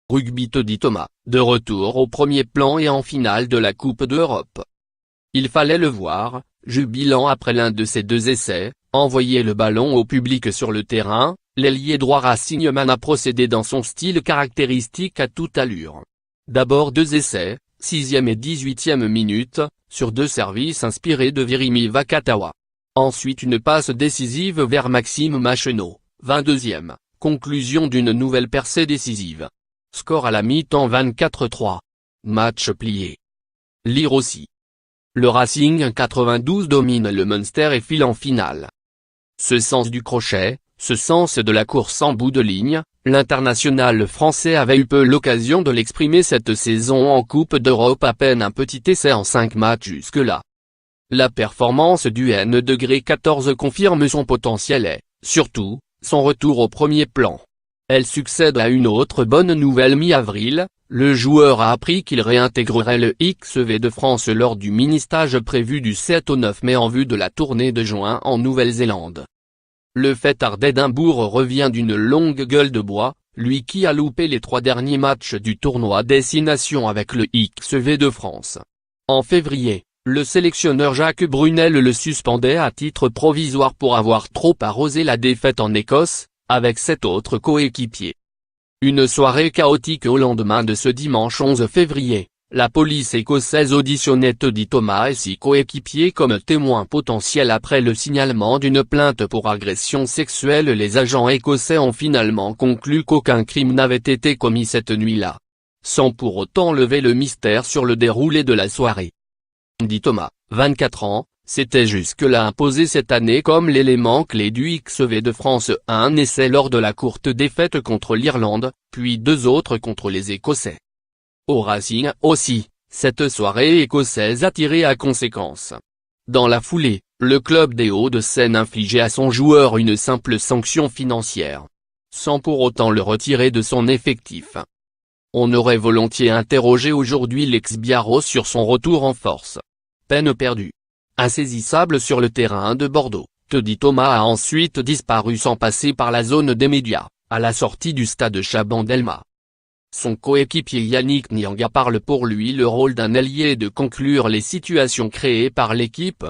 Rugby Teddy Thomas, de retour au premier plan et en finale de la Coupe d'Europe. Il fallait le voir, jubilant après l'un de ses deux essais, envoyer le ballon au public sur le terrain. L'ailier droit Racing Man a procédé dans son style caractéristique à toute allure. D'abord deux essais, 6e et 18e minute, sur deux services inspirés de Virimi Vakatawa. Ensuite une passe décisive vers Maxime Machenaud, 22e, conclusion d'une nouvelle percée décisive. Score à la mi-temps 24-3. Match plié. Lire aussi. Le Racing 92 domine le Munster et file en finale. Ce sens du crochet, ce sens de la course en bout de ligne, l'international français avait eu peu l'occasion de l'exprimer cette saison en Coupe d'Europe, à peine un petit essai en 5 matchs jusque-là. La performance du N-14 confirme son potentiel et, surtout, son retour au premier plan. Elle succède à une autre bonne nouvelle mi-avril, le joueur a appris qu'il réintégrerait le XV de France lors du mini-stage prévu du 7 au 9 mai en vue de la tournée de juin en Nouvelle-Zélande. Le fêtard d'Édimbourg revient d'une longue gueule de bois, lui qui a loupé les 3 derniers matchs du tournoi Destination avec le XV de France. En février, le sélectionneur Jacques Brunel le suspendait à titre provisoire pour avoir trop arrosé la défaite en Écosse, avec 7 autres coéquipiers. Une soirée chaotique au lendemain de ce dimanche 11 février, la police écossaise auditionnait Teddy Thomas et 6 coéquipiers comme témoins potentiels après le signalement d'une plainte pour agression sexuelle. Les agents écossais ont finalement conclu qu'aucun crime n'avait été commis cette nuit-là, sans pour autant lever le mystère sur le déroulé de la soirée. Teddy Thomas, 24 ans, s'était jusque-là imposé cette année comme l'élément clé du XV de France, un essai lors de la courte défaite contre l'Irlande, puis 2 autres contre les Écossais. Au Racing aussi, cette soirée écossaise a tiré à conséquence. Dans la foulée, le club des Hauts-de-Seine infligeait à son joueur une simple sanction financière, sans pour autant le retirer de son effectif. On aurait volontiers interrogé aujourd'hui l'ex-Biarro sur son retour en force. Peine perdue. Insaisissable sur le terrain de Bordeaux, Teddy Thomas a ensuite disparu sans passer par la zone des médias, à la sortie du stade Chaban-Delmas. Son coéquipier Yannick Nianga parle pour lui le rôle d'un ailier de conclure les situations créées par l'équipe.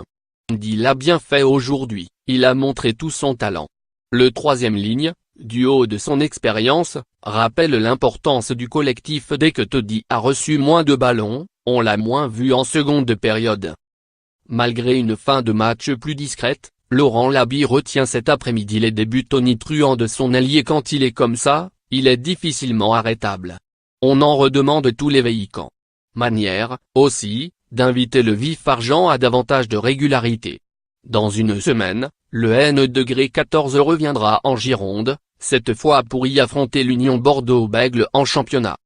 Il l'a bien fait aujourd'hui, il a montré tout son talent. Le troisième ligne, du haut de son expérience, rappelle l'importance du collectif. Dès que Teddy a reçu moins de ballons, on l'a moins vu en seconde période. Malgré une fin de match plus discrète, Laurent Labie retient cet après-midi les débuts tonitruants de son allié. Quand il est comme ça, il est difficilement arrêtable. On en redemande tous les véhicans. Manière, aussi, d'inviter le vif argent à davantage de régularité. Dans une semaine, le N-14 reviendra en Gironde, cette fois pour y affronter l'Union Bordeaux-Bègles en championnat.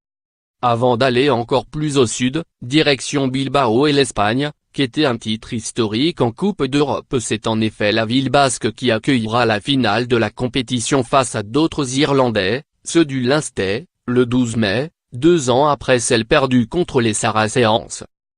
Avant d'aller encore plus au sud, direction Bilbao et l'Espagne, qui était un titre historique en Coupe d'Europe. C'est en effet la ville basque qui accueillera la finale de la compétition face à d'autres Irlandais, ceux du Leinster, le 12 mai, 2 ans après celle perdue contre les Saracens.